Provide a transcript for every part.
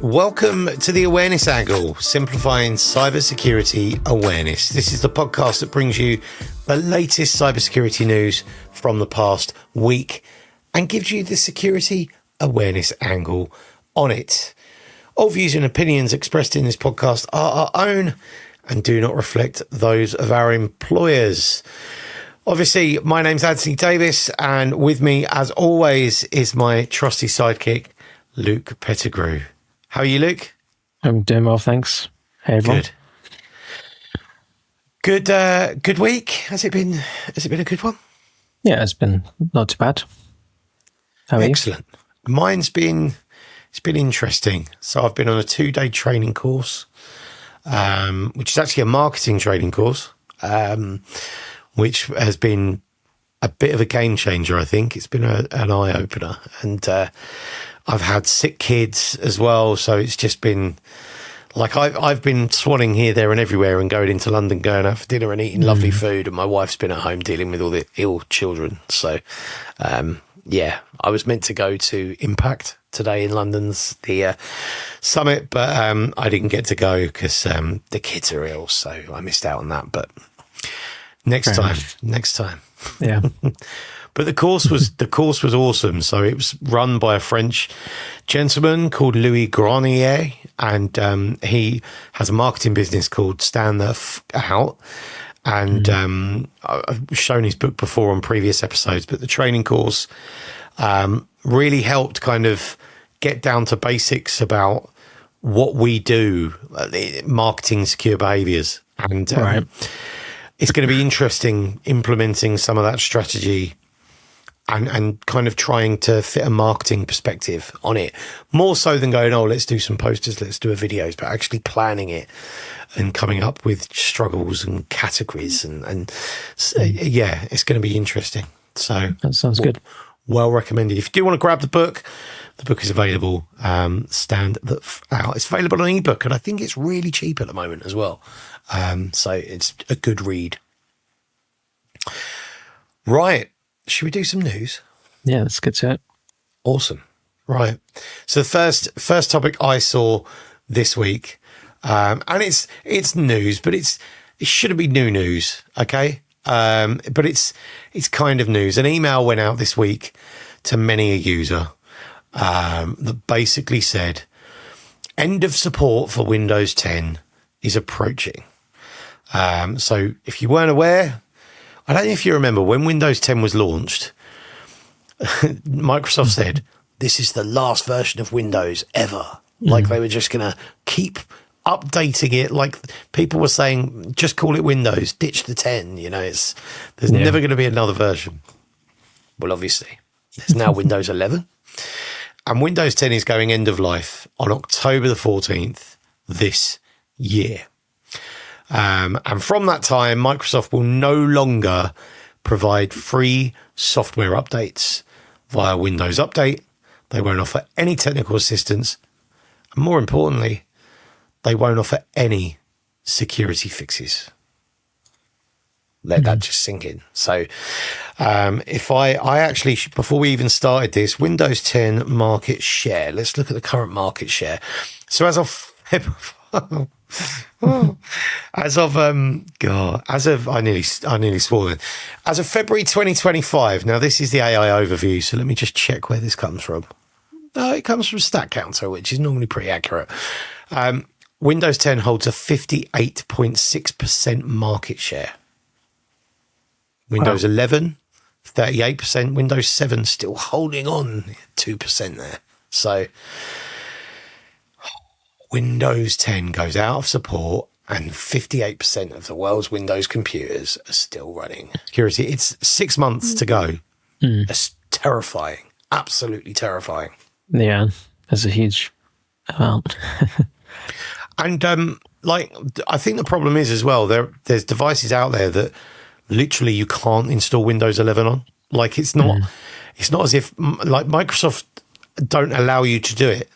Welcome to the Awareness Angle, simplifying cybersecurity awareness. This is the podcast that brings you the latest cybersecurity news from the past week and gives you the security awareness angle on it. All views and opinions expressed in this podcast are our own and do not reflect those of our employers. Obviously, my name's Anthony Davis, and with me, as always, is my trusty sidekick, Luke Pettigrew. How are you, Luke? I'm doing well, thanks. Hey, everyone. Good week. Has it been a good one? Yeah, it's been not too bad. How are you? Excellent. It's been interesting. So I've been on a 2-day training course, which is actually a marketing training course, which has been a bit of a game changer, I think. It's been an eye-opener. And I've had sick kids as well, so it's just been like I've been swanning here, there and everywhere and going into London, going out for dinner and eating lovely food, and my wife's been at home dealing with all the ill children. So, yeah, I was meant to go to Impact today in London's the summit, but I didn't get to go because the kids are ill, so I missed out on that. But next time. Yeah. But the course was awesome. So it was run by a French gentleman called Louis Grenier, and he has a marketing business called Stand the F Out. And I've shown his book before on previous episodes, but the training course really helped kind of get down to basics about what we do, marketing secure behaviors. And it's going to be interesting implementing some of that strategy and kind of trying to fit a marketing perspective on it, more so than going, oh, let's do some posters, let's do a videos, but actually planning it and coming up with struggles and categories. And yeah, it's going to be interesting. So that sounds good. Well recommended. If you do want to grab the book is available. Stand the F Out. It's available on ebook, and I think it's really cheap at the moment as well. So it's a good read. Right. Should we do some news? Yeah, let's get to it. Awesome. Right. So the first topic I saw this week, and it's news, but it shouldn't be new news, okay? But it's kind of news. An email went out this week to many a user that basically said, end of support for Windows 10 is approaching. So if you weren't aware, I don't know if you remember when Windows 10 was launched, Microsoft said, this is the last version of Windows ever. Like they were just going to keep updating it. Like people were saying, just call it Windows, ditch the 10. You know, there's never going to be another version. Well, obviously, there's now Windows 11. And Windows 10 is going end of life on October the 14th this year. And from that time, Microsoft will no longer provide free software updates via Windows Update. They won't offer any technical assistance. And more importantly, they won't offer any security fixes. Let that just sink in. So if I actually, before we even started this, Windows 10 market share, let's look at the current market share. So as of I nearly swore then. As of February 2025, now this is the AI overview, so let me just check where this comes from. It comes from StatCounter, which is normally pretty accurate. Windows 10 holds a 58.6% market share. Windows 11, 38%. Windows 7 still holding on 2% there. So Windows 10 goes out of support and 58% of the world's Windows computers are still running security. It's 6 months to go. It's terrifying. Absolutely terrifying. Yeah, that's a huge amount. And I think the problem is as well, there's devices out there that literally you can't install Windows 11 on. Like it's not as if like Microsoft don't allow you to do it.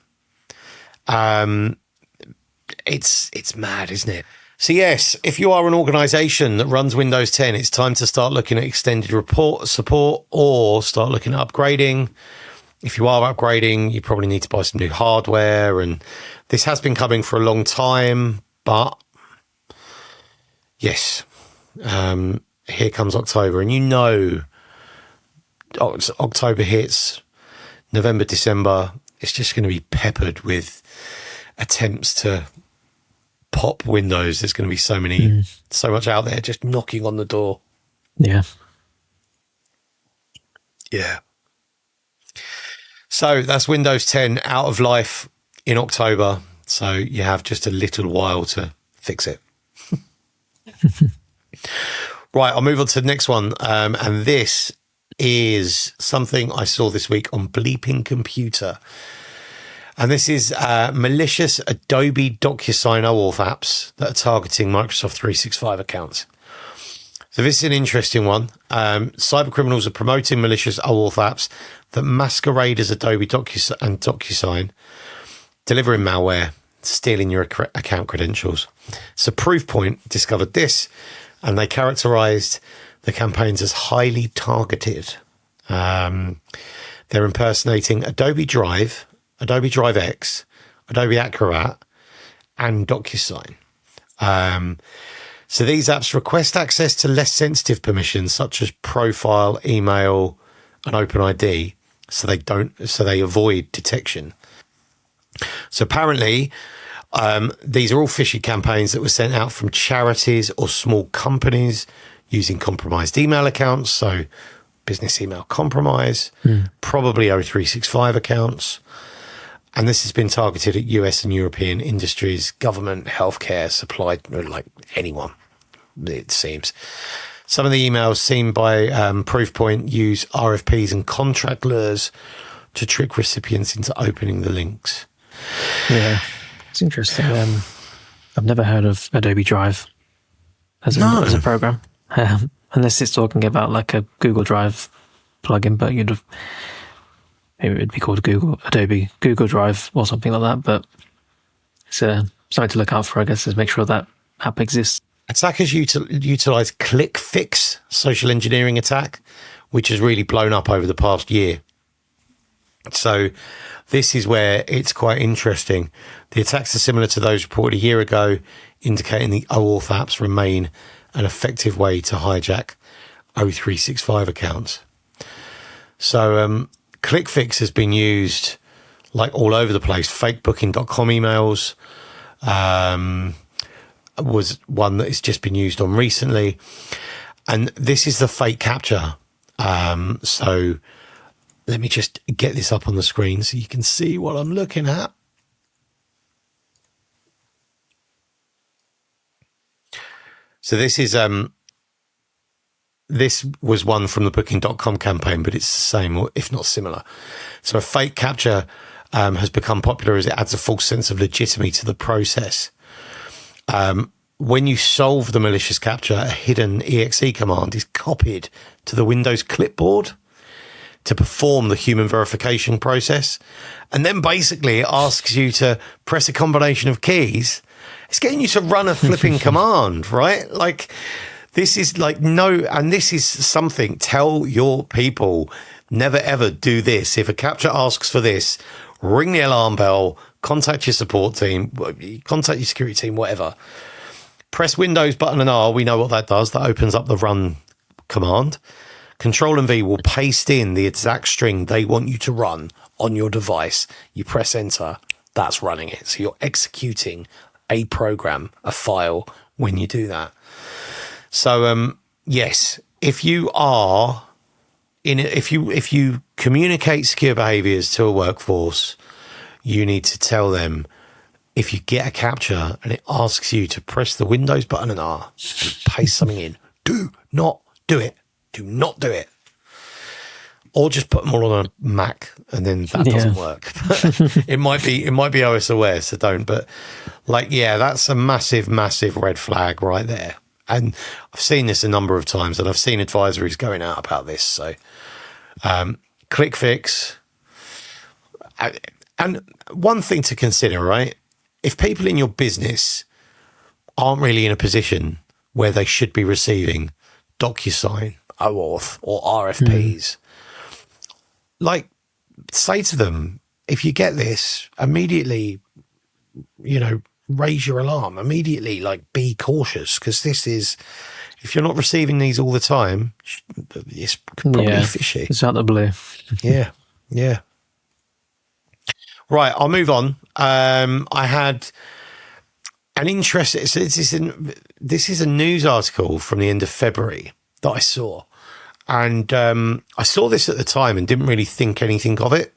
It's mad, isn't it? So yes, if you are an organization that runs Windows 10, it's time to start looking at extended support or start looking at upgrading. if you are upgrading, you probably need to buy some new hardware. And this has been coming for a long time, but yes, here comes October. And October hits, November, December, it's just going to be peppered with attempts to pop Windows. There's going to be so much out there just knocking on the door. Yeah. Yeah. So that's Windows 10 out of life in October. So you have just a little while to fix it. Right, I'll move on to the next one. And this is something I saw this week on Bleeping Computer. And this is malicious Adobe DocuSign OAuth apps that are targeting Microsoft 365 accounts. So this is an interesting one. Cybercriminals are promoting malicious OAuth apps that masquerade as Adobe and DocuSign, delivering malware, stealing your account credentials. So Proofpoint discovered this, and they characterized the campaigns as highly targeted. They're impersonating Adobe Drive, Adobe Drive X, Adobe Acrobat, and DocuSign. So these apps request access to less sensitive permissions such as profile, email, and OpenID, so they avoid detection. So apparently, these are all phishing campaigns that were sent out from charities or small companies using compromised email accounts, so business email compromise, probably O365 accounts. And this has been targeted at US and European industries, government, healthcare, supply, like anyone, it seems. Some of the emails seen by Proofpoint use RFPs and contract lures to trick recipients into opening the links. Yeah, it's interesting. I've never heard of Adobe Drive as a program, unless it's talking about like a Google Drive plugin, but maybe it'd be called Adobe Google Drive or something like that. But it's something to look out for, I guess, is make sure that app exists. Attackers utilize ClickFix social engineering attack, which has really blown up over the past year. So this is where it's quite interesting. The attacks are similar to those reported a year ago, indicating the OAuth apps remain an effective way to hijack O365 accounts. So ClickFix has been used like all over the place. Fakebooking.com emails was one that has just been used on recently. And this is the fake captcha. So let me just get this up on the screen so you can see what I'm looking at. So this is this was one from the Booking.com campaign, but it's the same, or if not similar. So a fake captcha has become popular as it adds a false sense of legitimacy to the process. When you solve the malicious captcha, a hidden exe command is copied to the Windows clipboard to perform the human verification process. And then basically it asks you to press a combination of keys. It's getting you to run a flipping command, right? Like, this is like, no, and this is something, tell your people, never ever do this. If a captcha asks for this, ring the alarm bell, contact your support team, contact your security team, whatever. Press Windows button and R, we know what that does. That opens up the run command. Control and V will paste in the exact string they want you to run on your device. You press enter, that's running it. So you're executing a program, a file, when you do that. So, yes, if you are if you communicate secure behaviors to a workforce, you need to tell them, if you get a captcha and it asks you to press the Windows button and R and paste something in, do not do it. Do not do it. Or just put them all on a Mac, and then that doesn't work. it might be OS aware, so don't. But that's a massive, massive red flag right there. And I've seen this a number of times, and I've seen advisories going out about this. So ClickFix. And one thing to consider, right? If people in your business aren't really in a position where they should be receiving DocuSign, OAuth, or RFPs, say to them, if you get this, immediately, raise your alarm. Immediately, be cautious, because this is, if you're not receiving these all the time, it's probably fishy. It's out the blue. Yeah. Right, I'll move on. I had an interesting. This is a news article from the end of February that I saw, and I saw this at the time and didn't really think anything of it.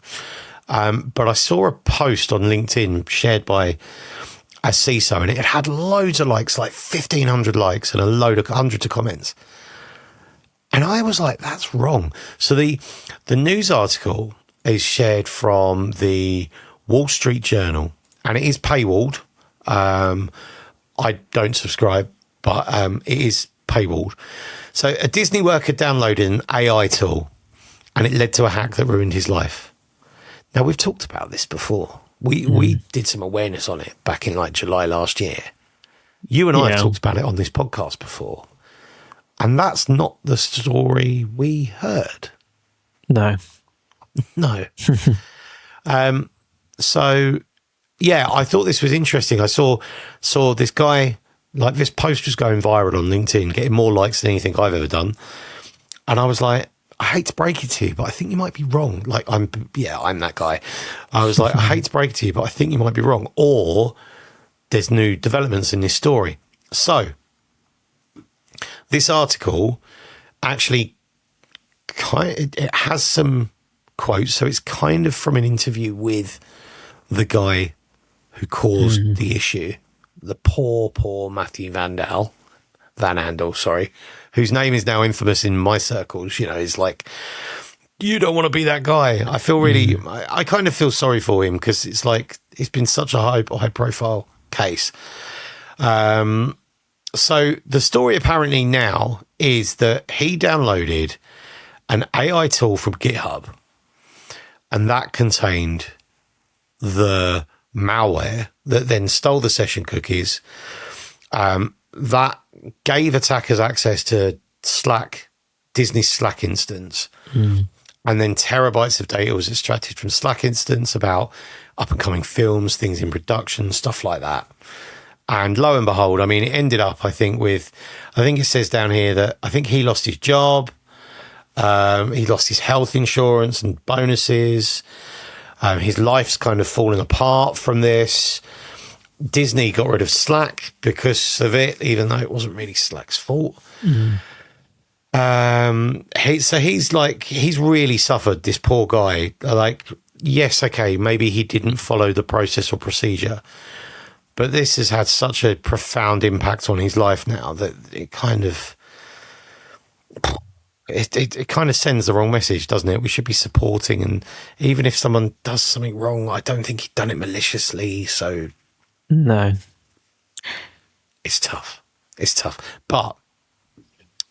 But I saw a post on LinkedIn shared by a CISO, and it had loads of likes, like 1,500 likes, and hundreds of comments. And I was like, "That's wrong." So the news article is shared from the Wall Street Journal, and it is paywalled. I don't subscribe, but it is paywalled. So a Disney worker downloaded an AI tool, and it led to a hack that ruined his life. Now, we've talked about this before. We did some awareness on it back in July last year. You and I have talked about it on this podcast before. And that's not the story we heard. No. So, yeah, I thought this was interesting. I saw this guy, this post was going viral on LinkedIn, getting more likes than anything I've ever done. And I was like, I hate to break it to you, but I think you might be wrong. I'm that guy. I was like, I hate to break it to you, but I think you might be wrong. Or there's new developments in this story. So this article actually it has some quotes. So it's kind of from an interview with the guy who caused the issue, the poor Matthew Van Andel, sorry, whose name is now infamous in my circles. He's like, you don't want to be that guy. I feel really, I kind of feel sorry for him, because it's it's been such a high profile case. So the story apparently now is that he downloaded an AI tool from GitHub, and that contained the malware that then stole the session cookies. That gave attackers access to Disney's Slack instance. And then terabytes of data was extracted from Slack instance about up-and-coming films, things in production, stuff like that. And lo and behold, it ended up, I think it says down here that I think he lost his job. He lost his health insurance and bonuses. His life's kind of falling apart from this. Disney got rid of Slack because of it, even though it wasn't really Slack's fault. He's really suffered, this poor guy. Yes, okay, maybe he didn't follow the process or procedure, but this has had such a profound impact on his life now that it kind of sends the wrong message, doesn't it? We should be supporting, and even if someone does something wrong, I don't think he'd done it maliciously. So no, it's tough. But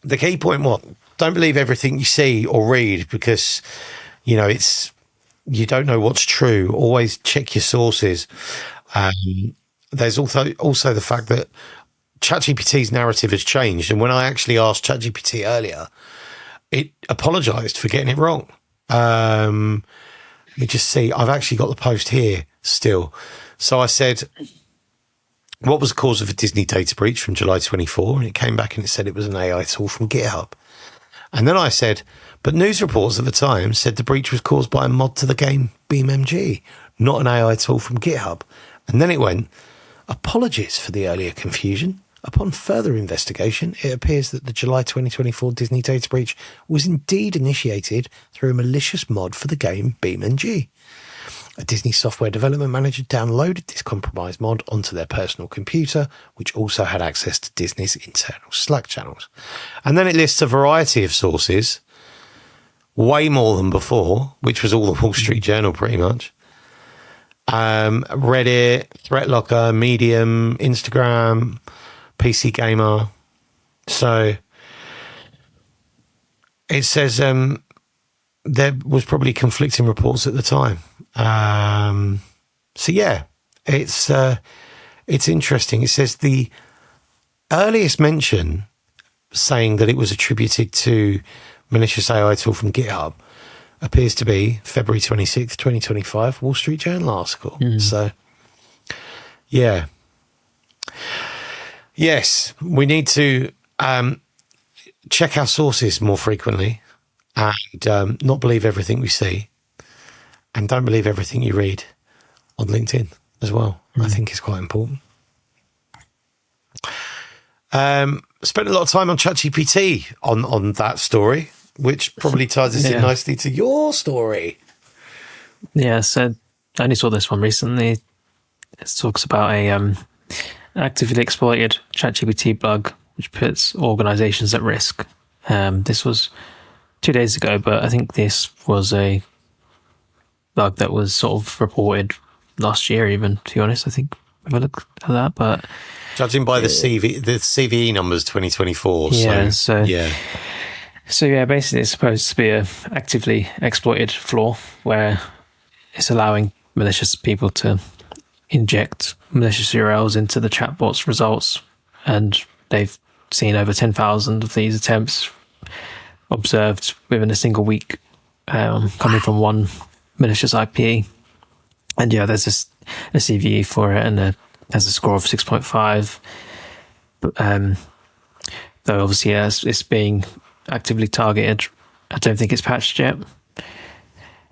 the key point was, don't believe everything you see or read, because you don't know what's true. Always check your sources. There's also the fact that ChatGPT's narrative has changed, and when I actually asked ChatGPT earlier, it apologized for getting it wrong. Let me just see. I've actually got the post here still. So I said, what was the cause of a Disney data breach from July 24? And it came back and it said it was an AI tool from GitHub. And then I said, but news reports at the time said the breach was caused by a mod to the game BeamNG, not an AI tool from GitHub. And then it went, apologies for the earlier confusion. Upon further investigation, it appears that the July 2024 Disney data breach was indeed initiated through a malicious mod for the game BeamNG. A Disney software development manager downloaded this compromised mod onto their personal computer, which also had access to Disney's internal Slack channels. And then it lists a variety of sources, way more than before, which was all the Wall Street Journal pretty much. Reddit, ThreatLocker, Medium, Instagram, PC Gamer. So it says there was probably conflicting reports at the time. So yeah, it's interesting. It says the earliest mention saying that it was attributed to malicious AI tool from GitHub appears to be February 26th, 2025, Wall Street Journal article. So, yeah. Yes, we need to check our sources more frequently and not believe everything we see, and don't believe everything you read on LinkedIn as well. I think it's quite important. Spent a lot of time on ChatGPT on that story, which probably ties us in nicely to your story. Yeah, so I only saw this one recently. It talks about a actively exploited ChatGPT bug which puts organizations at risk. This was 2 days ago, but I think this was a bug that was sort of reported last year even, to be honest. I think if I look at that, but judging by the CVE numbers 2024. So basically it's supposed to be a actively exploited flaw where it's allowing malicious people to inject malicious URLs into the chatbot's results, and they've seen over 10,000 of these attempts observed within a single week, coming from one malicious IP. And there's a CVE for it, and has a score of 6.5. But, though obviously it's being actively targeted, I don't think it's patched yet.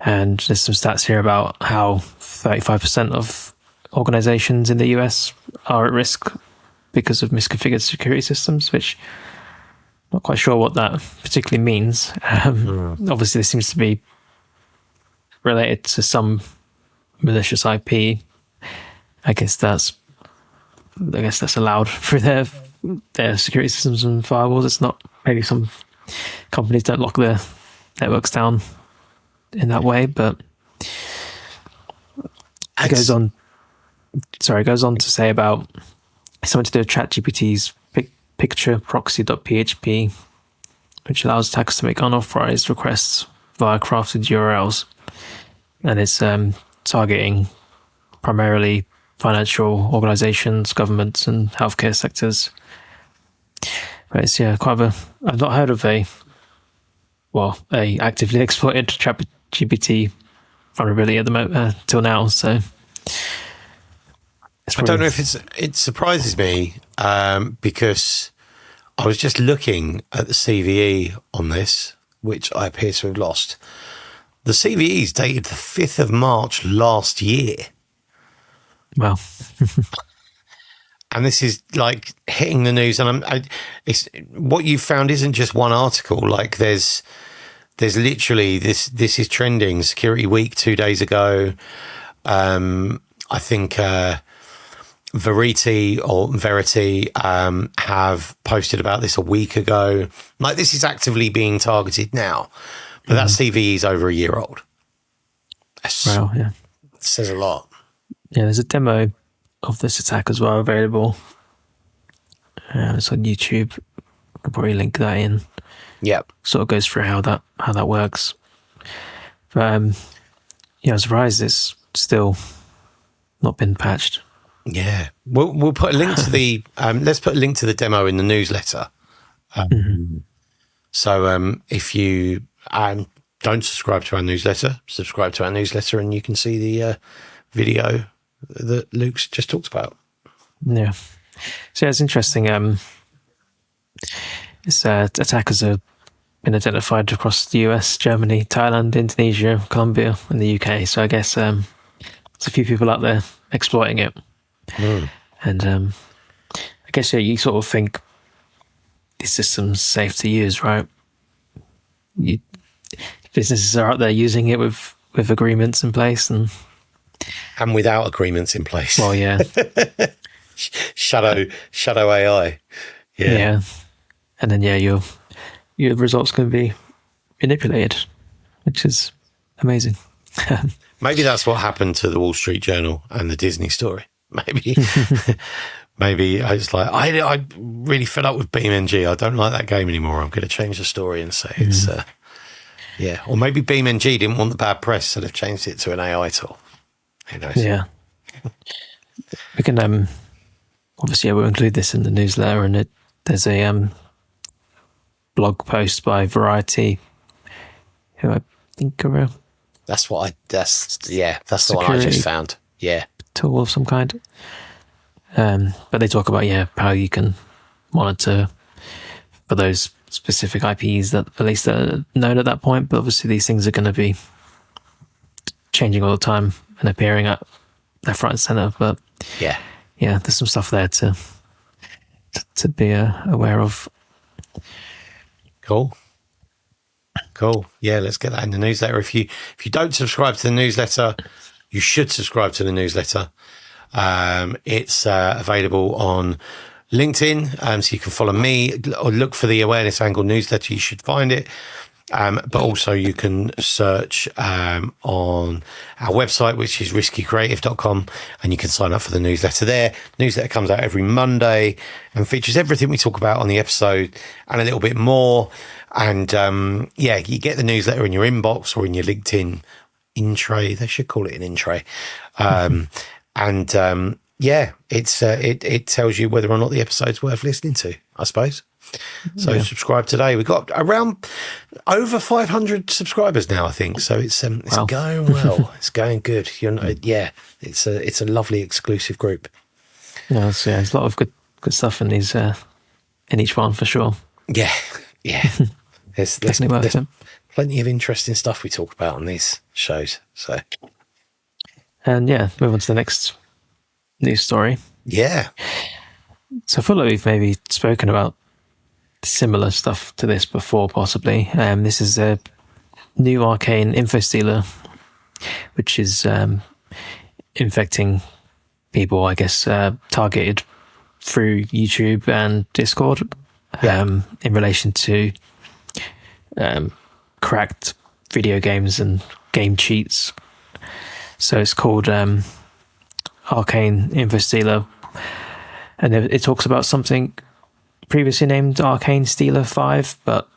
And there's some stats here about how 35% of organizations in the US are at risk because of misconfigured security systems, which I'm not quite sure what that particularly means. Obviously, this seems to be related to some malicious IP. I guess that's allowed through their security systems and firewalls. It's not, maybe some companies don't lock their networks down in that way, but it goes on to say about something to do with ChatGPT's picture proxy.php, which allows attackers to make unauthorized requests via crafted URLs, and it's targeting primarily financial organizations, governments, and healthcare sectors. But it's I've not heard of a actively exploited ChatGPT vulnerability at the moment till now. So I don't know if it surprises me because I was just looking at the CVE on this, which I appear to have lost. The CVE is dated the 5th of March last year. Wow. And this is like hitting the news, and it's what you've found isn't just one article. Like there's literally this is trending. Security Week 2 days ago. I think Verity have posted about this a week ago. Like this is actively being targeted now, but that CVE is over a year old. Wow, yeah, it says a lot. Yeah, there's a demo of this attack as well available. It's on YouTube. I'll probably link that in. Yep. Sort of goes through how that works. But I'm surprised it's still not been patched. Yeah, we'll put a link to the let's put a link to the demo in the newsletter. So if you don't subscribe to our newsletter, subscribe to our newsletter, and you can see the video that Luke's just talked about. Yeah. So it's interesting. Attackers have been identified across the US, Germany, Thailand, Indonesia, Colombia, and the UK. So I guess there's a few people out there exploiting it. And I guess you sort of think this system's safe to use, right? Businesses are out there using it with agreements in place and without agreements in place. Well, yeah. shadow AI. Yeah. And then your results can be manipulated, which is amazing. Maybe that's what happened to the Wall Street Journal and the Disney story. Maybe I was like, I really fed up with BeamNG. I don't like that game anymore. I'm going to change the story and say it's, or maybe BeamNG didn't want the bad press, so they've changed it to an AI tool. Who knows? Yeah. We can, obviously, we'll include this in the newsletter, and there's a blog post by Variety, who I Thinker That's the one I just found. Yeah. Tool of some kind. But they talk about how you can monitor for those specific IPs that at least are known at that point. But obviously these things are going to be changing all the time and appearing at left, right, and center. But yeah, there's some stuff there to be aware of. Cool. Yeah, let's get that in the newsletter. If you don't subscribe to the newsletter, you should subscribe to the newsletter. It's available on LinkedIn, so you can follow me or look for the Awareness Angle newsletter. You should find it. But also you can search on our website, which is riskycreative.com, and you can sign up for the newsletter there. Newsletter comes out every Monday and features everything we talk about on the episode and a little bit more. And you get the newsletter in your inbox or in your LinkedIn in tray. They should call it an in tray. It tells you whether or not the episode's worth listening to, I suppose. So subscribe today. We've got around over 500 subscribers now, I think. So it's wow. going well. It's going good. It's a lovely exclusive group. There's a lot of good stuff in these in each one for sure. Yeah. There's definitely worth it. Plenty of interesting stuff we talk about on these shows. So, and move on to the next news story. Yeah. So I feel like we've maybe spoken about similar stuff to this before, possibly. This is a new Arcane Infostealer, which is infecting people, I guess, targeted through YouTube and Discord in relation to cracked video games and game cheats. So it's called Arcane Infostealer, and it talks about something previously named Arcane Stealer 5, but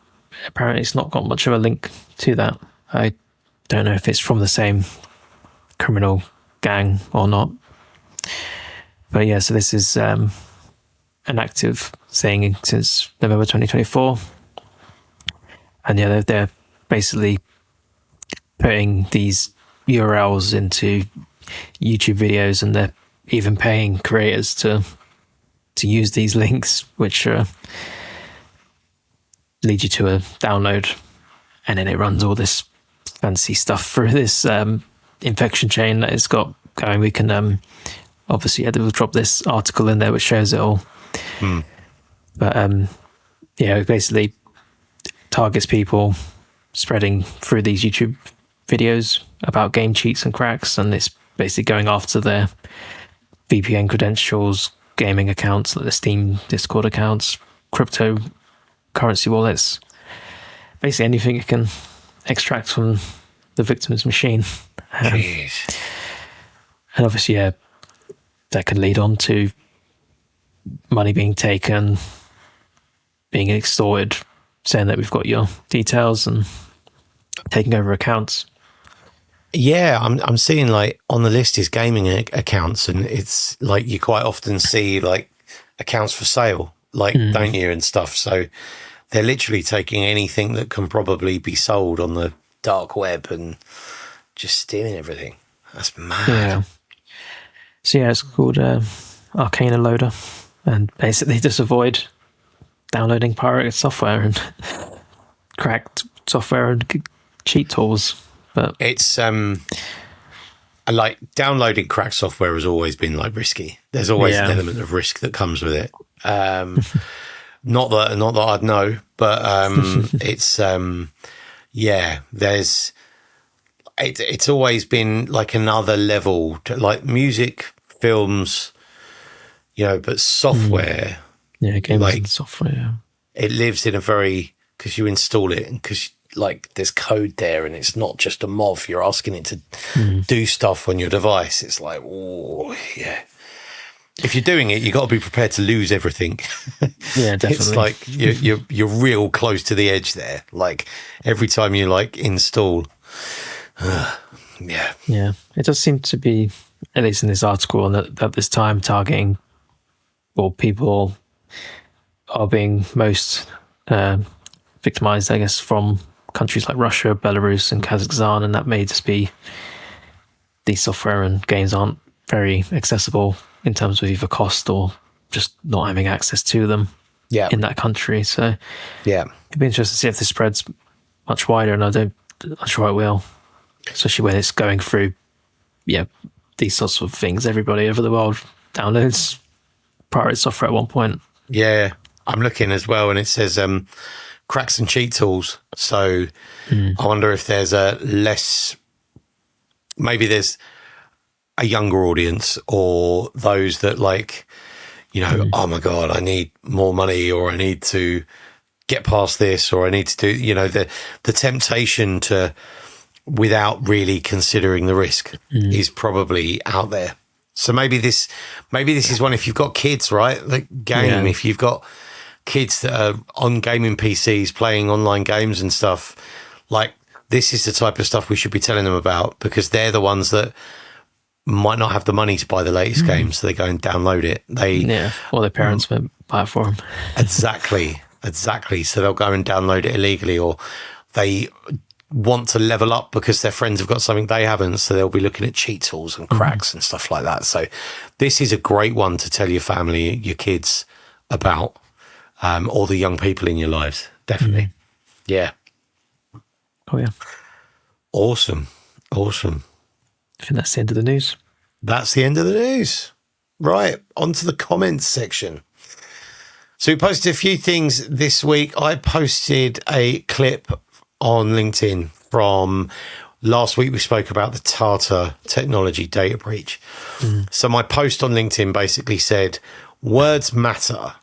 apparently it's not got much of a link to that. I don't know if it's from the same criminal gang or not. But so this is an active thing since November 2024. And they're basically putting these URLs into YouTube videos, and they're even paying creators to use these links, which lead you to a download, and then it runs all this fancy stuff through this infection chain that it's got going. We can obviously we'll drop this article in there which shows it all. But it basically targets people spreading through these YouTube videos about game cheats and cracks, and it's basically going after their VPN credentials, gaming accounts like the Steam Discord accounts, cryptocurrency wallets, basically anything it can extract from the victim's machine. And obviously, that could lead on to money being taken, being extorted, saying that we've got your details and taking over accounts. Yeah, I'm seeing like on the list is gaming accounts, and it's like you quite often see like accounts for sale, like don't you, and stuff. So they're literally taking anything that can probably be sold on the dark web and just stealing everything. That's mad. Yeah. So it's called Arcane Loader, and basically just avoid downloading pirated software and cracked software and cheat tools. But it's like downloading cracked software has always been like risky. There's always an element of risk that comes with it. Not that I'd know, but it's it's always been like another level to like music, films, but software. Games like software. It lives in a very, because you install it and because like there's code there, and it's not just a MOV. You're asking it to do stuff on your device. It's like, oh yeah. If you're doing it, you got to be prepared to lose everything. Yeah, definitely. It's like you're real close to the edge there. Like every time you like install, yeah. It does seem to be, at least in this article, and at this time targeting, or people are being most victimized, I guess, from countries like Russia, Belarus, and Kazakhstan, and that may just be these software and games aren't very accessible in terms of either cost or just not having access to them in that country. So it'd be interesting to see if this spreads much wider, and I'm sure it will, especially when it's going through these sorts of things. Everybody over the world downloads pirate software at one point. Yeah, I'm looking as well, and it says cracks and cheat tools. So I wonder if there's maybe there's a younger audience, or those that like, oh my God, I need more money, or I need to get past this, or I need to do, the temptation to, without really considering the risk, is probably out there. So maybe this is one, if you've got kids, right? Like if you've got kids that are on gaming PCs playing online games and stuff, like this is the type of stuff we should be telling them about, because they're the ones that might not have the money to buy the latest game, so they go and download it. Or their parents might buy it for them. Exactly. So they'll go and download it illegally, or they want to level up because their friends have got something they haven't, so they'll be looking at cheat tools and cracks and stuff like that. So this is a great one to tell your family, your kids about, or the young people in your lives. Definitely. Yeah. Oh yeah. Awesome. I think that's the end of the news. That's the end of the news. Right, on to the comments section. So we posted a few things this week. I posted a clip on LinkedIn from last week. We spoke about the Tata technology data breach. So my post on LinkedIn basically said, words matter.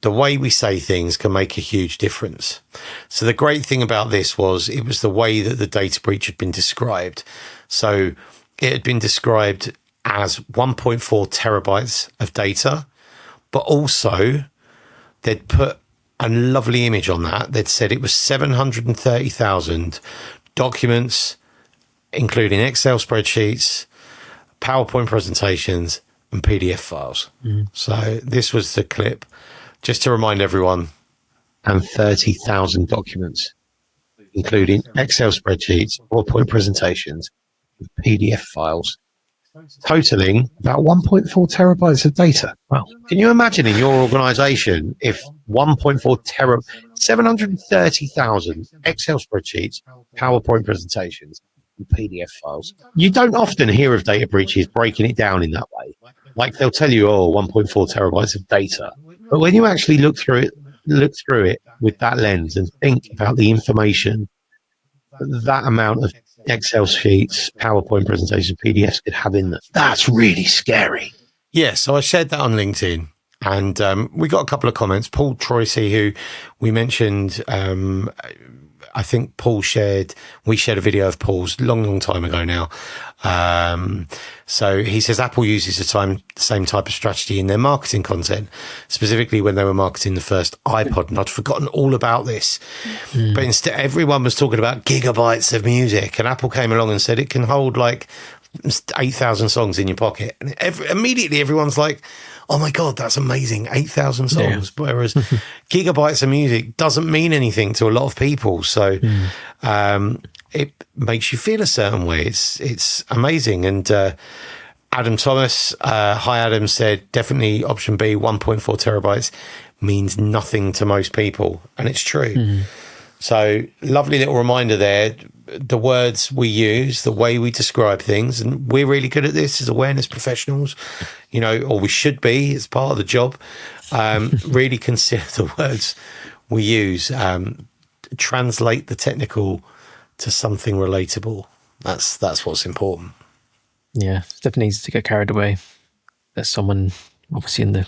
The way we say things can make a huge difference. So the great thing about this was it was the way that the data breach had been described. So it had been described as 1.4 terabytes of data, but also they'd put a lovely image on that. They'd said it was 730,000 documents, including Excel spreadsheets, PowerPoint presentations, and PDF files. So this was the clip, just to remind everyone. And 30,000 documents, including Excel spreadsheets, PowerPoint presentations, and PDF files, totaling about 1.4 terabytes of data. Wow. Can you imagine in your organization if 730,000 Excel spreadsheets, PowerPoint presentations, and PDF files? You don't often hear of data breaches breaking it down in that way. Like they'll tell you, 1.4 terabytes of data. But when you actually look through it with that lens and think about the information that amount of Excel sheets, PowerPoint presentations, PDFs could have in them, that's really scary. Yeah, so I shared that on LinkedIn, and we got a couple of comments. Paul Troisy, who we mentioned, I think we shared a video of Paul's long time ago now. So he says Apple uses the same type of strategy in their marketing content, specifically when they were marketing the first iPod, and I'd forgotten all about this. But instead, everyone was talking about gigabytes of music, and Apple came along and said it can hold like 8,000 songs in your pocket. And immediately everyone's like, oh my God, that's amazing, 8,000 songs. Yeah. Whereas gigabytes of music doesn't mean anything to a lot of people. So it makes you feel a certain way. It's amazing. And Adam Thomas, hi Adam, said definitely option B, 1.4 terabytes means nothing to most people. And it's true. So lovely little reminder there. The words we use, the way we describe things, and we're really good at this as awareness professionals, or we should be. It's part of the job. Really consider the words we use. Translate the technical to something relatable. That's what's important. Yeah, definitely needs to get carried away. There's someone obviously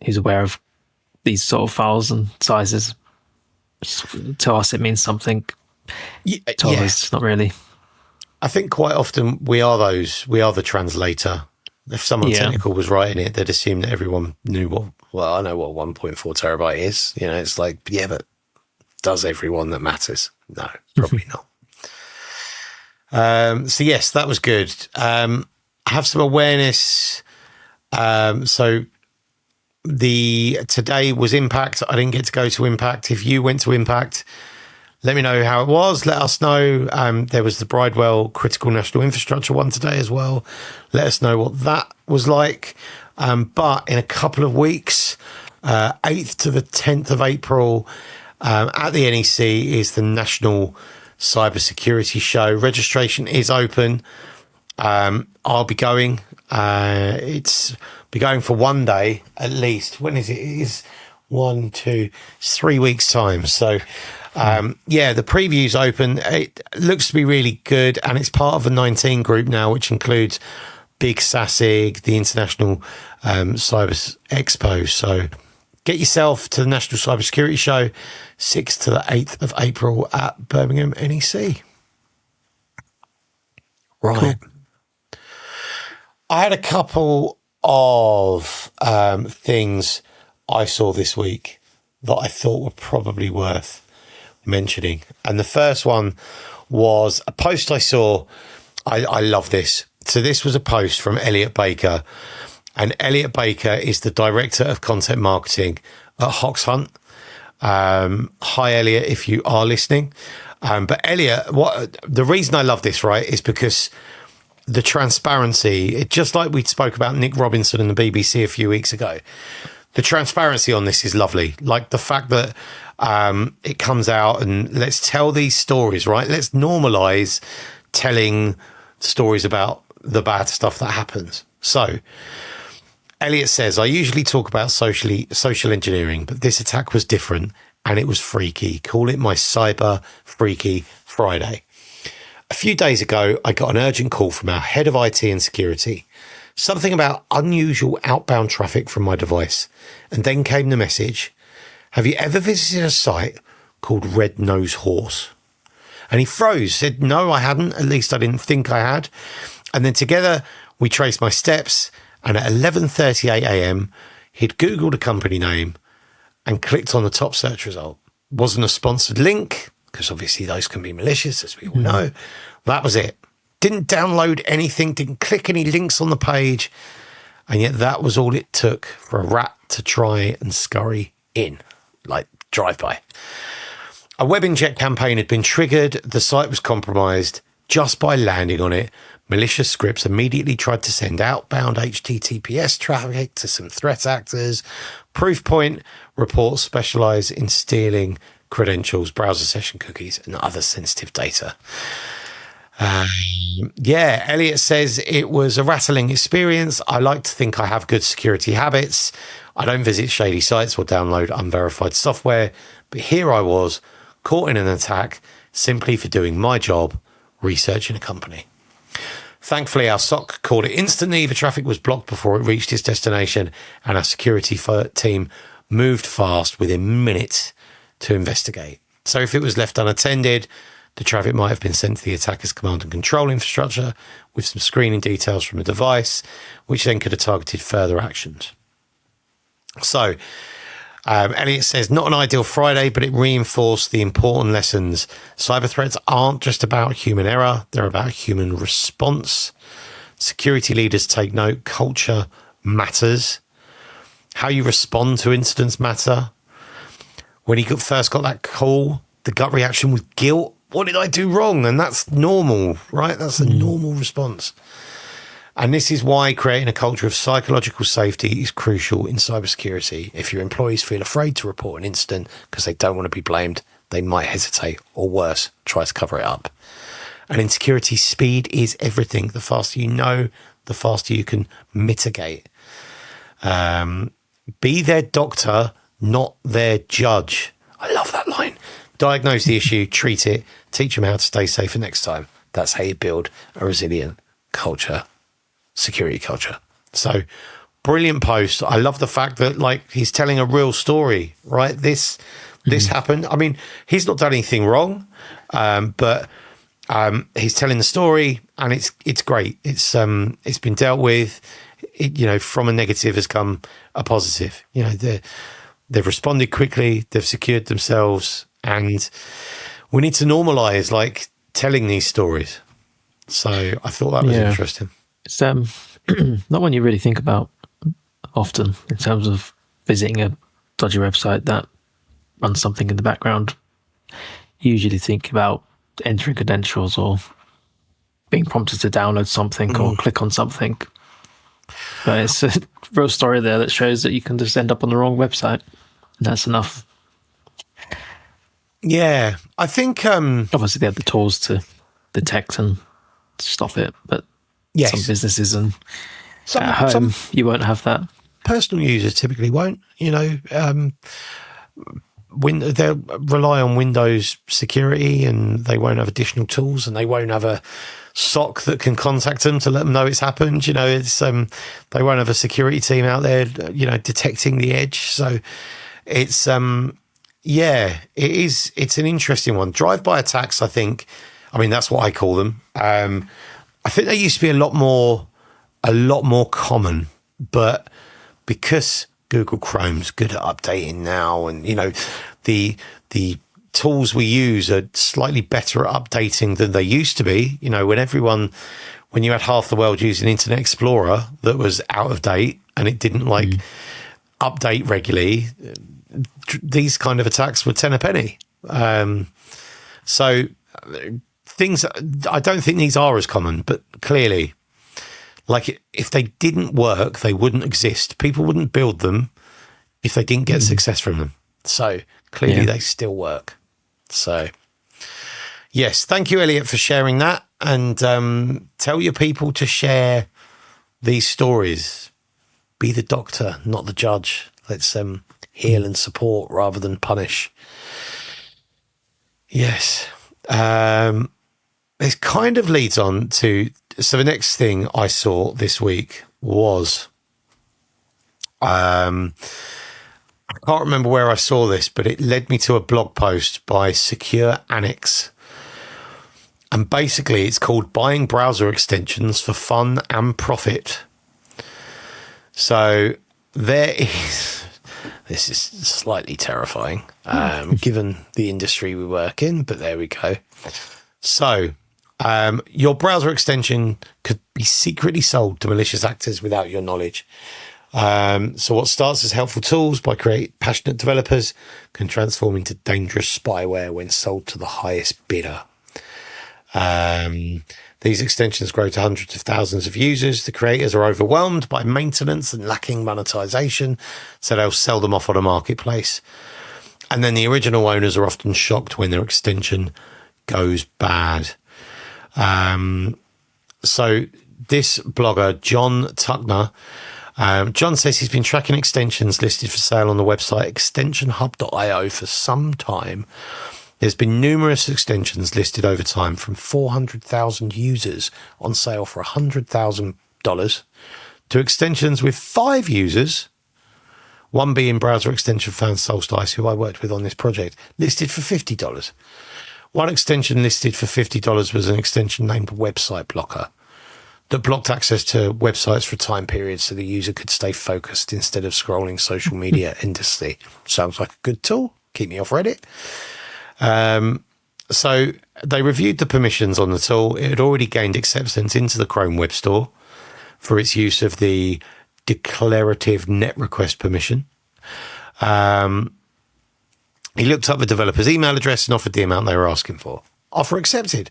who's aware of these sort of files and sizes. To us, it means something. To others, not really. I think quite often we are the translator. If someone technical was writing it, they'd assume that everyone knew I know what 1.4 terabyte is. It's like, but does everyone that matters? No, probably not. So yes, that was good. Have some awareness. So today was Impact. I didn't get to go to Impact. If you went to Impact, Let me know how it was. Let us know. There was the Bridewell Critical National Infrastructure one today as well. Let us know what that was like. But in a couple of weeks, 8th to the 10th of April, at the NEC is the National Cybersecurity Show. Registration is open. I'll be going. It's be going for one day at least. When is it? It is 3 weeks time. So, the preview's open. It looks to be really good, and it's part of a 19 group now, which includes Big SASIG, the International Cyber Expo. So get yourself to the National Cybersecurity Show, 6th to the 8th of April at Birmingham NEC. Right. Cool. I had a couple of things I saw this week that I thought were probably worth mentioning. And the first one was a post I saw. I love this. So this was a post from Eliot Baker. And Eliot Baker is the Director of Content Marketing at Hoxhunt. Hi, Eliot, if you are listening. But Eliot, the reason I love this, right, is because the transparency, just like we spoke about Nick Robinson and the BBC a few weeks ago, the transparency on this is lovely. Like the fact that it comes out and let's tell these stories, right? Let's normalize telling stories about the bad stuff that happens. So Eliot says, I usually talk about social engineering, but this attack was different and it was freaky. Call it my Cyber Freaky Friday. A few days ago, I got an urgent call from our head of IT and security, something about unusual outbound traffic from my device. And then came the message, have you ever visited a site called Red Nose Horse? And he froze, said, no, I hadn't. At least I didn't think I had. And then together we traced my steps. And at 11:38 a.m., he'd Googled a company name and clicked on the top search result. Wasn't a sponsored link, because obviously those can be malicious, as we all know. That was it. Didn't download anything, didn't click any links on the page. And yet that was all it took for a rat to try and scurry in, like drive-by. A web inject campaign had been triggered. The site was compromised. Just by landing on it, malicious scripts immediately tried to send outbound HTTPS traffic to some threat actors. Proofpoint reports specialize in stealing credentials, browser session cookies, and other sensitive data. Eliot says it was a rattling experience. I like to think I have good security habits. I don't visit shady sites or download unverified software, but here I was, caught in an attack simply for doing my job, researching a company. Thankfully, our SOC called it instantly. The traffic was blocked before it reached its destination, and our security team moved fast within minutes to investigate. So if it was left unattended, the traffic might have been sent to the attacker's command and control infrastructure with some screening details from the device, which then could have targeted further actions. So Eliot says, not an ideal Friday, but it reinforced the important lessons. Cyber threats aren't just about human error. They're about human response. Security leaders take note. Culture matters. How you respond to incidents matter. When he first got that call, the gut reaction was guilt. What did I do wrong? And that's normal, right? That's a normal response. And this is why creating a culture of psychological safety is crucial in cybersecurity. If your employees feel afraid to report an incident because they don't want to be blamed, they might hesitate, or worse, try to cover it up. And in security, speed is everything. The faster you know, the faster you can mitigate. Be their doctor, not their judge. I love that line. Diagnose the issue, treat it, teach them how to stay safer next time. That's how you build a resilient culture, security culture. So brilliant post. I love the fact that like he's telling a real story, right? This happened. I mean, he's not done anything wrong, but he's telling the story, and it's great. It's been dealt with. From a negative has come a positive. They've responded quickly. They've secured themselves, and we need to normalize like telling these stories. So I thought that was interesting. It's not one you really think about often in terms of visiting a dodgy website that runs something in the background. usually think about entering credentials or being prompted to download something or click on something. But it's a real story there that shows that you can just end up on the wrong website. And that's enough. Yeah, I think... obviously, they have the tools to detect and stop it, but yes. some businesses and at home, you won't have that. Personal users typically won't, they'll rely on Windows security, and they won't have additional tools, and they won't have a SOC that can contact them to let them know it's happened. It's they won't have a security team out there, detecting the edge. So it's it's an interesting one. Drive-by attacks, I think. I mean, that's what I call them. I think they used to be a lot more common, but because Google Chrome's good at updating now, and the tools we use are slightly better at updating than they used to be. When you had half the world using Internet Explorer that was out of date and it didn't update regularly, these kind of attacks were 10 a penny. So things, I don't think these are as common, but clearly, if they didn't work, they wouldn't exist. People wouldn't build them if they didn't get success from them. So clearly they still work. So yes, thank you, Eliot, for sharing that. And tell your people to share these stories. Be the doctor, not the judge. Let's heal and support rather than punish. Yes. This kind of leads on to... So the next thing I saw this week was... I can't remember where I saw this, but it led me to a blog post by Secure Annex. And basically it's called Buying Browser Extensions for Fun and Profit. So there is... This is slightly terrifying, given the industry we work in, but there we go. So your browser extension could be secretly sold to malicious actors without your knowledge. So what starts as helpful tools by passionate developers can transform into dangerous spyware when sold to the highest bidder. These extensions grow to hundreds of thousands of users. The creators are overwhelmed by maintenance and lacking monetization, so they'll sell them off on a marketplace. And then the original owners are often shocked when their extension goes bad. So this blogger, John Tuckner, John says he's been tracking extensions listed for sale on the website extensionhub.io for some time. There's been numerous extensions listed over time, from 400,000 users on sale for $100,000 to extensions with 5 users, one being browser extension fan Solstice, who I worked with on this project, listed for $50. One extension listed for $50 was an extension named Website Blocker that blocked access to websites for a time period so the user could stay focused instead of scrolling social media endlessly. Sounds like a good tool. Keep me off Reddit. So they reviewed the permissions on the tool. It had already gained acceptance into the Chrome Web Store for its use of the declarative net request permission. He looked up the developer's email address and offered the amount they were asking for. Offer accepted.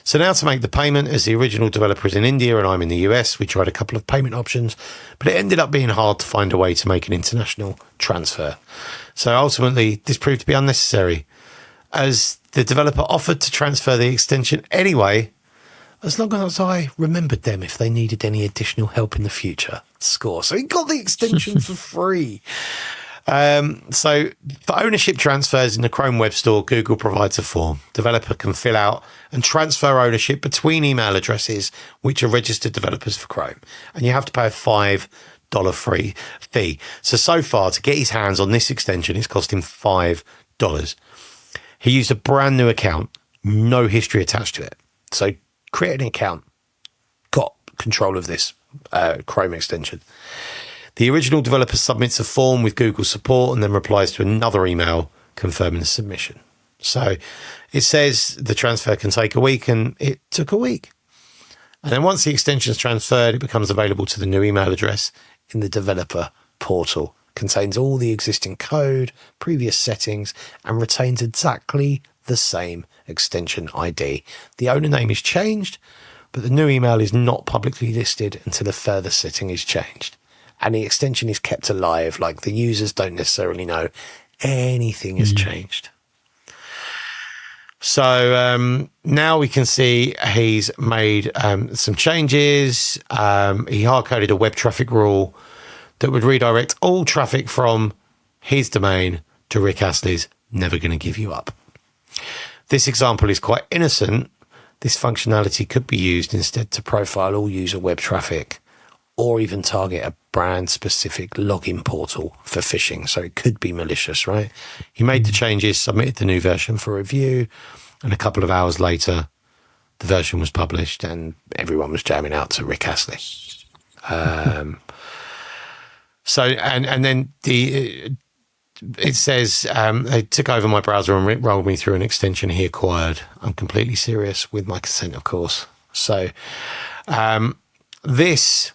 So now to make the payment, as the original developer is in India and I'm in the US, we tried a couple of payment options, but it ended up being hard to find a way to make an international transfer. So ultimately, this proved to be unnecessary, as the developer offered to transfer the extension anyway, as long as I remembered them if they needed any additional help in the future. Score. So he got the extension for free. So for ownership transfers in the Chrome Web Store, Google provides a form. Developer can fill out and transfer ownership between email addresses which are registered developers for Chrome. And you have to pay a $5 free fee. So far, to get his hands on this extension, it's cost him $5. He used a brand new account, no history attached to it. So created an account, got control of this Chrome extension. The original developer submits a form with Google support and then replies to another email confirming the submission. So it says the transfer can take a week, and it took a week. And then once the extension is transferred, it becomes available to the new email address in the developer portal. Contains all the existing code, previous settings, and retains exactly the same extension ID. The owner name is changed, but the new email is not publicly listed until a further setting is changed. And the extension is kept alive, like the users don't necessarily know anything has changed. So now we can see he's made some changes. He hard-coded a web traffic rule that would redirect all traffic from his domain to Rick Astley's Never Gonna Give You Up. This example is quite innocent. This functionality could be used instead to profile all user web traffic or even target a brand-specific login portal for phishing. So it could be malicious, right? He made the changes, submitted the new version for review, and a couple of hours later, the version was published and everyone was jamming out to Rick Astley. So, and then it says, they took over my browser and Rick rolled me through an extension he acquired. I'm completely serious, with my consent, of course. So, this,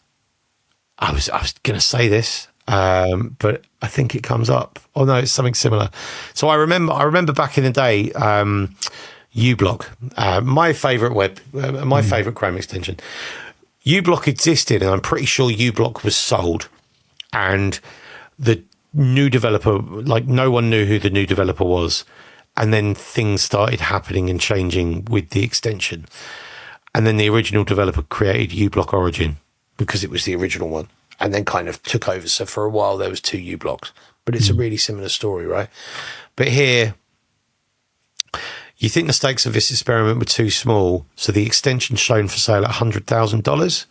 I was going to say this, but I think it comes up. Oh no, it's something similar. So I remember back in the day, uBlock, my favorite favorite Chrome extension. uBlock existed, and I'm pretty sure uBlock was sold, and the new developer, like, no one knew who the new developer was, and then things started happening and changing with the extension, and then the original developer created uBlock Origin because it was the original one, and then kind of took over. So for a while there was two uBlocks, but it's a really similar story, right? But here, you think the stakes of this experiment were too small, so the extension shown for sale at $100,000.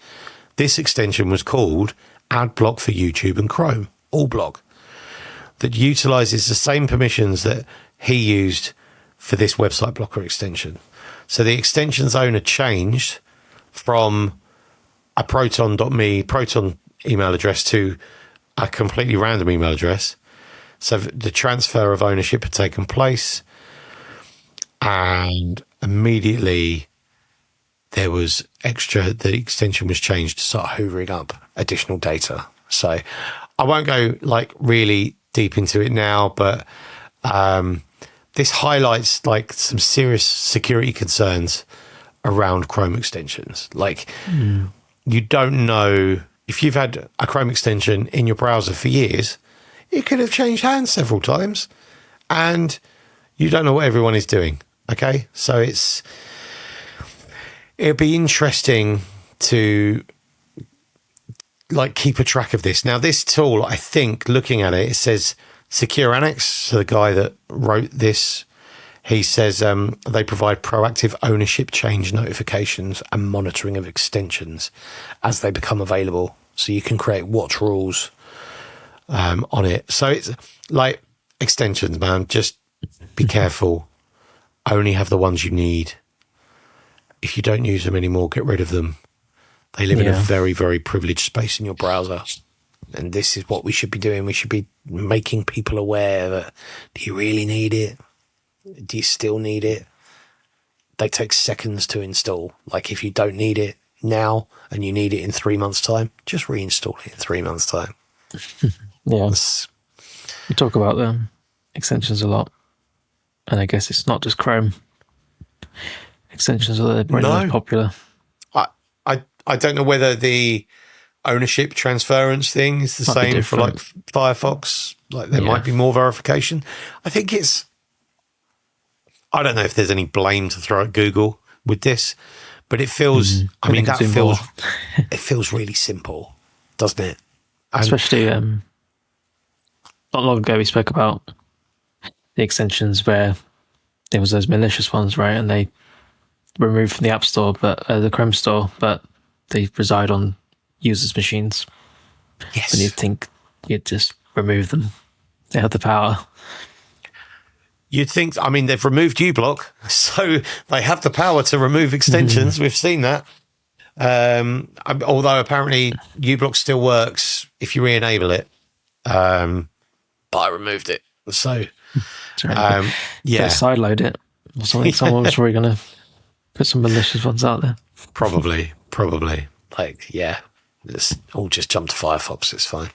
This extension was called AdBlock for YouTube and Chrome, AllBlock, that utilizes the same permissions that he used for this website blocker extension. So the extension's owner changed from a Proton email address to a completely random email address. So the transfer of ownership had taken place, and immediately there was the extension was changed to start hoovering up additional data. So I won't go like really deep into it now, but this highlights like some serious security concerns around Chrome extensions. Like, you don't know, if you've had a Chrome extension in your browser for years, it could have changed hands several times, and you don't know what everyone is doing. Okay, so it'll be interesting to like keep a track of this. Now, this tool, I think, looking at it, it says Secure Annex. So the guy that wrote this, he says they provide proactive ownership change notifications and monitoring of extensions as they become available. So you can create watch rules on it. So it's like extensions, man. Just be careful. Only have the ones you need. If you don't use them anymore, get rid of them. They live in a very, very privileged space in your browser. And this is what we should be doing. We should be making people aware that, do you really need it? Do you still need it? They take seconds to install. Like, if you don't need it now and you need it in 3 months' time, just reinstall it in 3 months' time. We talk about the extensions a lot. And I guess it's not just Chrome. Extensions are the most popular. I don't know whether the ownership transference thing is the same for like Firefox. Like, there might be more verification. I think I don't know if there's any blame to throw at Google with this, but it feels, it feels really simple, doesn't it? Especially not long ago we spoke about the extensions where there was those malicious ones, right? And they removed from the App Store, but the Chrome Store, but they reside on users' machines. Yes. And you'd think you'd just remove them. They have the power. You'd think, I mean, they've removed uBlock, so they have the power to remove extensions. We've seen that. Although apparently uBlock still works if you re-enable it. But I removed it. So, sideload it or something. Someone was probably going to put some malicious ones out there. Probably. Like, let's all just jump to Firefox. It's fine.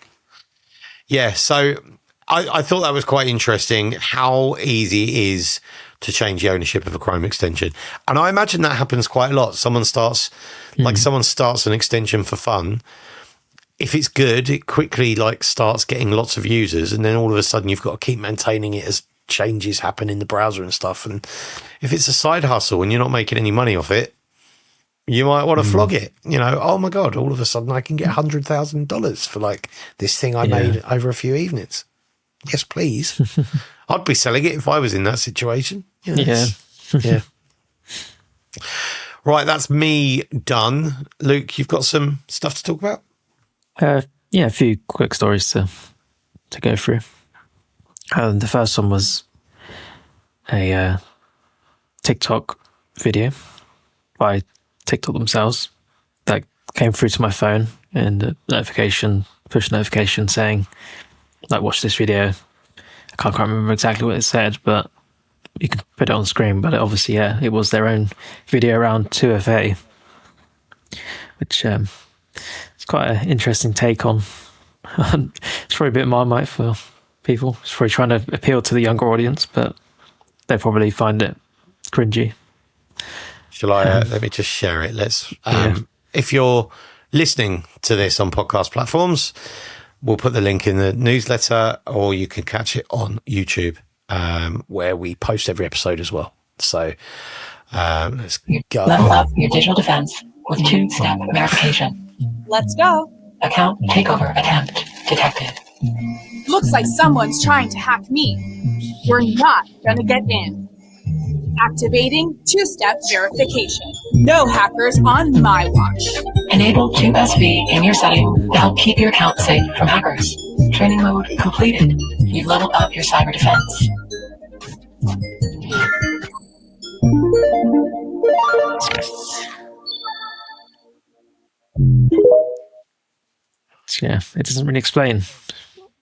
Yeah, so I thought that was quite interesting how easy it is to change the ownership of a Chrome extension. And I imagine that happens quite a lot. Someone starts an extension for fun. If it's good, it quickly like starts getting lots of users, and then all of a sudden you've got to keep maintaining it as changes happen in the browser and stuff. And if it's a side hustle and you're not making any money off it, you might want to flog it. You know, oh my God, all of a sudden I can get $100,000 for like this thing I made over a few evenings. Yes, please. I'd be selling it if I was in that situation. You know, yeah. Right, that's me done. Luke, you've got some stuff to talk about? A few quick stories to go through. The first one was a TikTok video by TikTok themselves that came through to my phone, and the push notification saying, like, watch this video. I can't quite remember exactly what it said, but you can put it on screen. But obviously, it was their own video around 2FA, which it's quite an interesting take on. It's probably a bit Marmite for people. It's probably trying to appeal to the younger audience, but they probably find it cringy. Shall I, let me just share it. If you're listening to this on podcast platforms, we'll put the link in the newsletter, or you can catch it on YouTube, where we post every episode as well. So let's go. Level up your digital defense with two-step verification. Let's go. Account takeover attempt detected. Looks like someone's trying to hack me. We're not gonna get in. Activating two-step verification. No hackers on my watch. Enable 2SV in your setting to help keep your account safe from hackers. Training mode completed. You've leveled up your cyber defense. Yeah, it doesn't really explain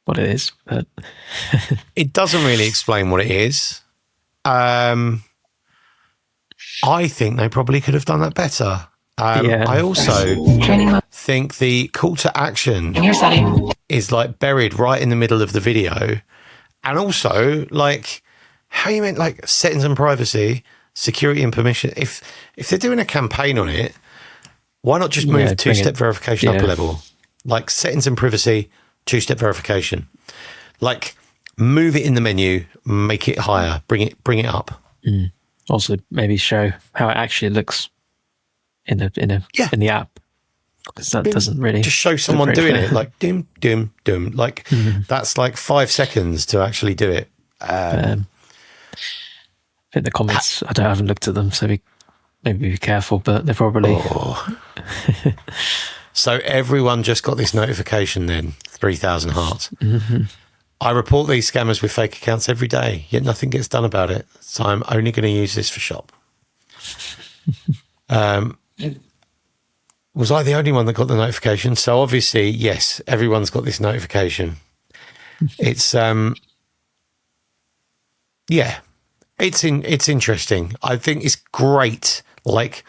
what it is, but it doesn't really explain what it is. I think they probably could have done that better. I also think the call to action is like buried right in the middle of the video. And also, like, how you meant like settings and privacy, security and permission. If they're doing a campaign on it, why not just move two-step verification up a level? Like settings and privacy, two-step verification. Like move it in the menu, make it higher, bring it up. Also, maybe show how it actually looks in the app, because that doesn't really just show someone doing it. Like dim dim dim. Like that's like 5 seconds to actually do it. In the comments, I haven't looked at them, so maybe be careful. But they're probably. So everyone just got this notification. Then 3,000 hearts. I report these scammers with fake accounts every day, yet nothing gets done about it. So I'm only going to use this for shop. Was I the only one that got the notification? So obviously, yes, everyone's got this notification. It's it's interesting. I think it's great. Like,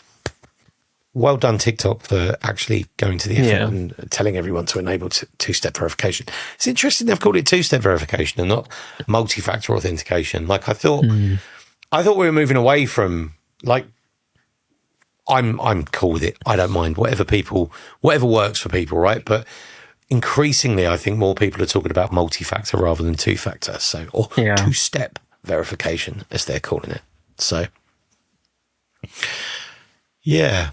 well done, TikTok, for actually going to the effort and telling everyone to enable two-step verification. It's interesting they've called it two-step verification and not multi-factor authentication. Like, I thought we were moving away from, like, I'm cool with it. I don't mind whatever works for people, right? But increasingly, I think more people are talking about multi-factor rather than two-factor. So, or two-step verification, as they're calling it. So, yeah.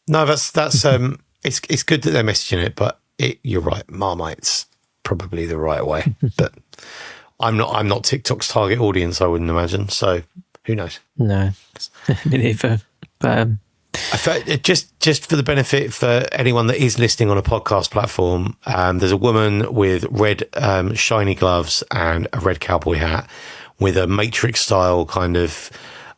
No, that's it's good that they're messaging it, but you're right. Marmite's probably the right way, but I'm not TikTok's target audience. I wouldn't imagine. So who knows? No, me neither. But just for the benefit for anyone that is listening on a podcast platform, there's a woman with red shiny gloves and a red cowboy hat with a Matrix style kind of.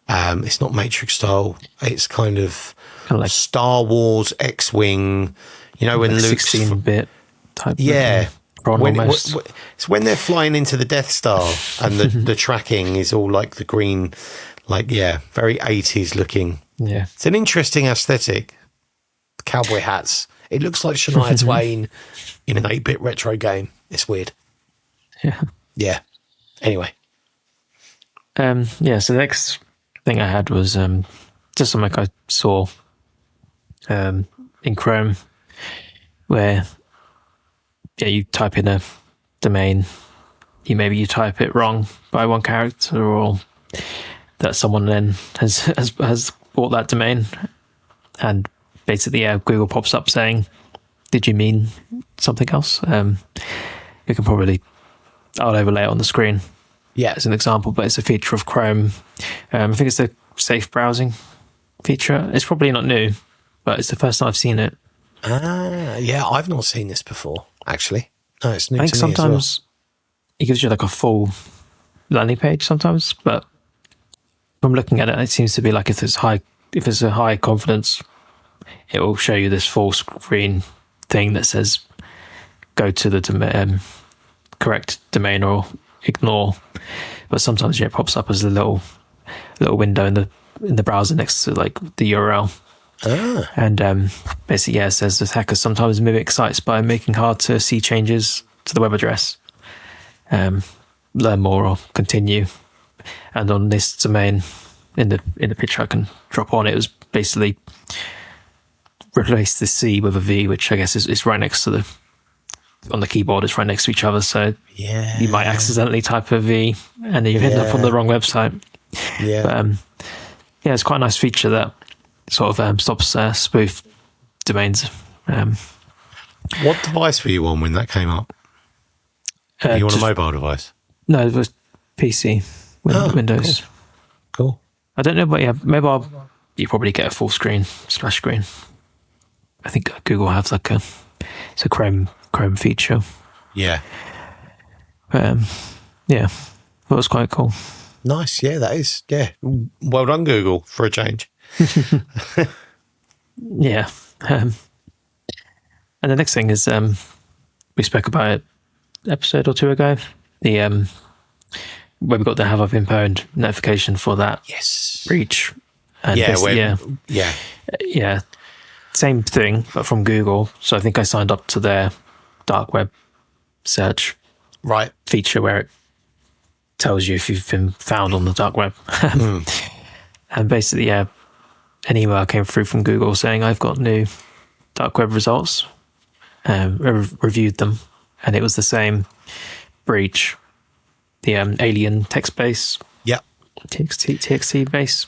It's not Matrix style. It's kind of like Star Wars X-Wing, you know, when like Luke's 16-bit type. It's when they're flying into the Death Star and the tracking is all like the green, like, very 80s looking. Yeah. It's an interesting aesthetic. Cowboy hats. It looks like Shania Twain in an 8-bit retro game. It's weird. Yeah. Yeah. Anyway. So the next thing I had was just something I saw in Chrome, where you type in a domain, you type it wrong by one character, or that someone then has bought that domain, and basically Google pops up saying, did you mean something else? You can probably, I'll overlay it on the screen as an example, but it's a feature of Chrome. I think it's a safe browsing feature. It's probably not new, but it's the first time I've seen it. Yeah, I've not seen this before, actually. No, it's new I think to me as well. sometimes it gives you like a full landing page sometimes, but from looking at it, it seems to be like if it's a high confidence, it will show you this full screen thing that says go to the correct domain or ignore. But sometimes it pops up as a little window in the browser next to like the URL. And basically, it says that hackers sometimes mimic sites by making hard to see changes to the web address. Learn more or continue. And on this domain, in the picture I can drop on, it was basically replace the C with a V, which I guess is right next to on the keyboard. It's right next to each other, so you might accidentally type a V and then you end up on the wrong website. But it's quite a nice feature that sort of stops spoof domains. What device were you on when that came up? Were you on a mobile device? No, it was PC, Windows. Cool. I don't know, but mobile, you probably get a full screen, splash screen. I think Google has like it's a Chrome feature. Yeah. That was quite cool. Nice. Yeah, that is. Yeah. Well done, Google, for a change. Yeah. And the next thing is we spoke about it episode or two ago, the where we got the have I been pwned notification for that breach. And same thing, but from Google. So I think I signed up to their dark web search feature where it tells you if you've been found on the dark web. And basically, an email came through from Google saying I've got new dark web results, reviewed them, and it was the same breach, the alien text base, TXT base,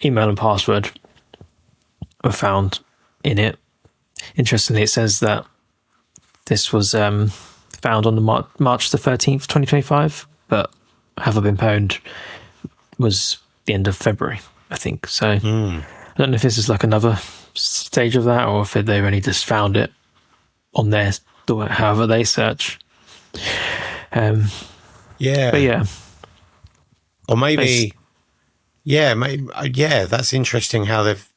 email and password were found in it. Interestingly, it says that this was found on the March the 13th, 2025, but have I been pwned was the end of February, I think. So I don't know if this is like another stage of that, or if they've only just found it on their, however they search. But or maybe, that's interesting how they've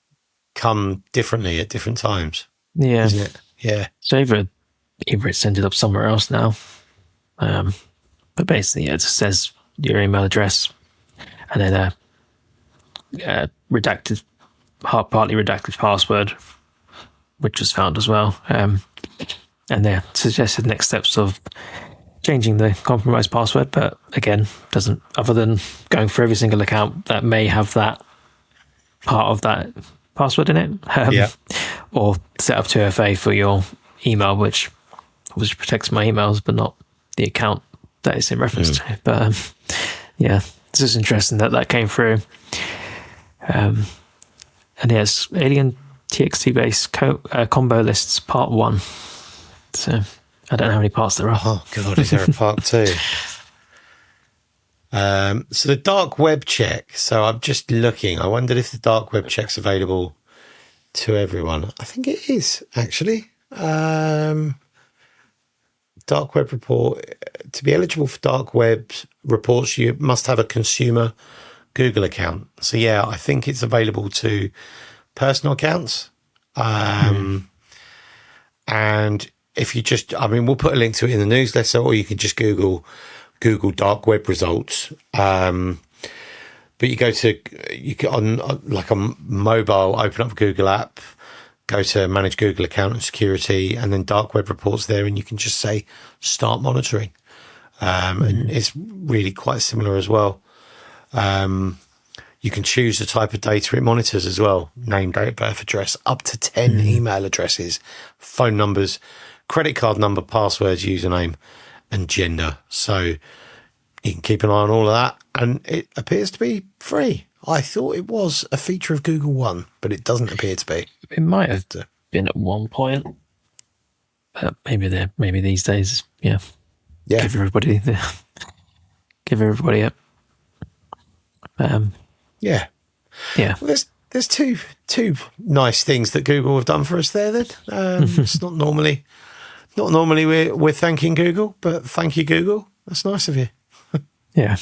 come differently at different times. Yeah. Isn't it? Yeah. So either it's ended up somewhere else now. But basically, it just says your email address and then a partly redacted password, which was found as well. And they suggested next steps of changing the compromised password, but again, doesn't, other than going for every single account that may have that part of that password in it, or set up 2FA for your email, which obviously protects my emails, but not the account that it's in reference to. But this is interesting that came through. And yes, Alien TXT based combo lists part 1. So I don't know how many parts there are. Oh God, is there a part 2? So the dark web check. So I'm just looking. I wondered if the dark web check's available to everyone. I think it is, actually. Dark web report. To be eligible for dark web reports, you must have a consumer Google account. So yeah, I think it's available to personal accounts. And if you just, we'll put a link to it in the newsletter, or you can just Google dark web results. But you go to, you get on like a mobile, open up a Google app, go to manage Google account and security, and then dark web reports there, and you can just say start monitoring. And it's really quite similar as well. You can choose the type of data it monitors as well. Name, date of birth, address, up to 10 email addresses, phone numbers, credit card number, passwords, username, and gender. So you can keep an eye on all of that. And it appears to be free. I thought it was a feature of Google One, but it doesn't appear to be. It might have been at one point. Maybe these days, yeah. Give everybody it. Yeah. Well, there's two nice things that Google have done for us there. Then it's not normally we're thanking Google, but thank you, Google. That's nice of you. Yeah.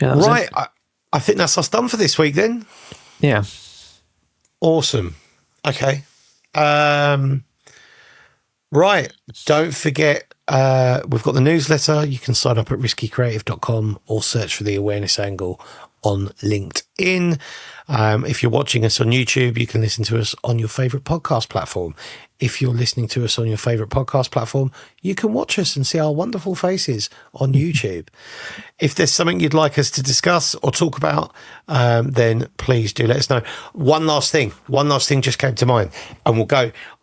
Right. I think that's us done for this week then. Yeah. Awesome. Okay. Right. Don't forget, we've got the newsletter. You can sign up at riskycreative.com or search for the awareness angle on LinkedIn. If you're watching us on YouTube, you can listen to us on your favorite podcast platform. If you're listening to us on your favorite podcast platform, you can watch us and see our wonderful faces on YouTube. If there's something you'd like us to discuss or talk about, then please do let us know. One last thing just came to mind, and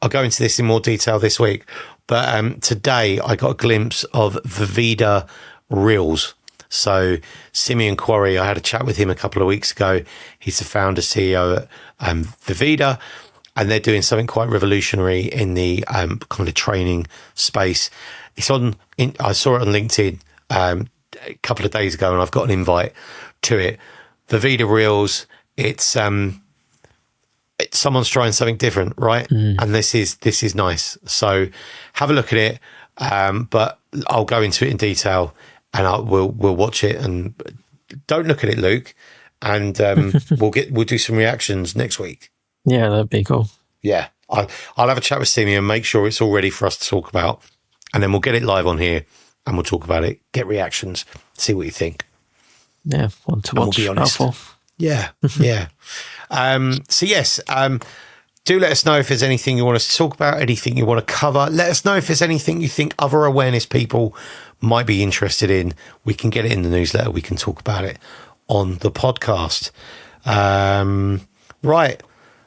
I'll go into this in more detail this week. But today I got a glimpse of Vivida Reels. So Simeon Quarry, I had a chat with him a couple of weeks ago. He's the founder, CEO at Vivida, and they're doing something quite revolutionary in the kind of training space. I saw it on LinkedIn a couple of days ago, and I've got an invite to it. Vivida Reels, it's someone's trying something different, right? And this is nice. So have a look at it, but I'll go into it in detail. And we'll watch it, and don't look at it, Luke. And we'll do some reactions next week. Yeah, that'd be cool. Yeah, I'll have a chat with Simeon, make sure it's all ready for us to talk about, and then we'll get it live on here, and we'll talk about it, get reactions, see what you think. Yeah, want to watch. We'll be honest. Yeah. So yes. Do let us know if there's anything you want us to talk about, anything you want to cover. Let us know if there's anything you think other awareness people might be interested in. We can get it in the newsletter. We can talk about it on the podcast. Right.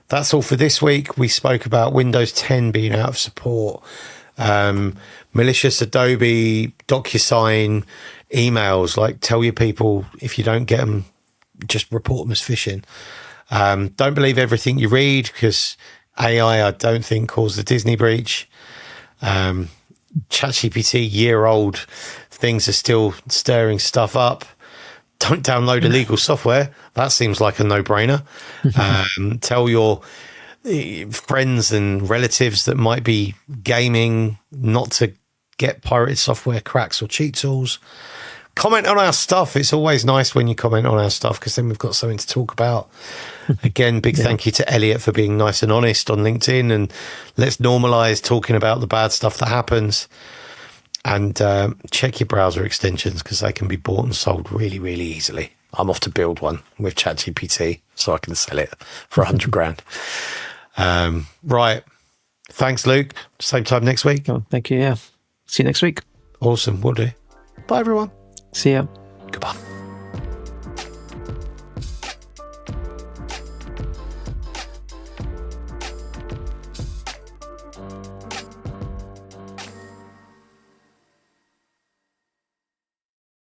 That's all for this week. We spoke about Windows 10 being out of support, malicious Adobe, DocuSign, emails, like tell your people if you don't get them, just report them as phishing. Don't believe everything you read, because AI, I don't think, caused the Disney breach. ChatGPT, year-old things are still stirring stuff up. Don't download illegal software. That seems like a no-brainer. Tell your friends and relatives that might be gaming not to get pirated software, cracks, or cheat tools. Comment on our stuff. It's always nice when you comment on our stuff, because then we've got something to talk about. Again, big thank you to Eliot for being nice and honest on LinkedIn, and let's normalize talking about the bad stuff that happens. And check your browser extensions, because they can be bought and sold really, really easily. I'm off to build one with ChatGPT so I can sell it for $100,000. Right. Thanks, Luke. Same time next week. Oh, thank you. Yeah. See you next week. Awesome. Will do. Bye, everyone. See ya. Goodbye.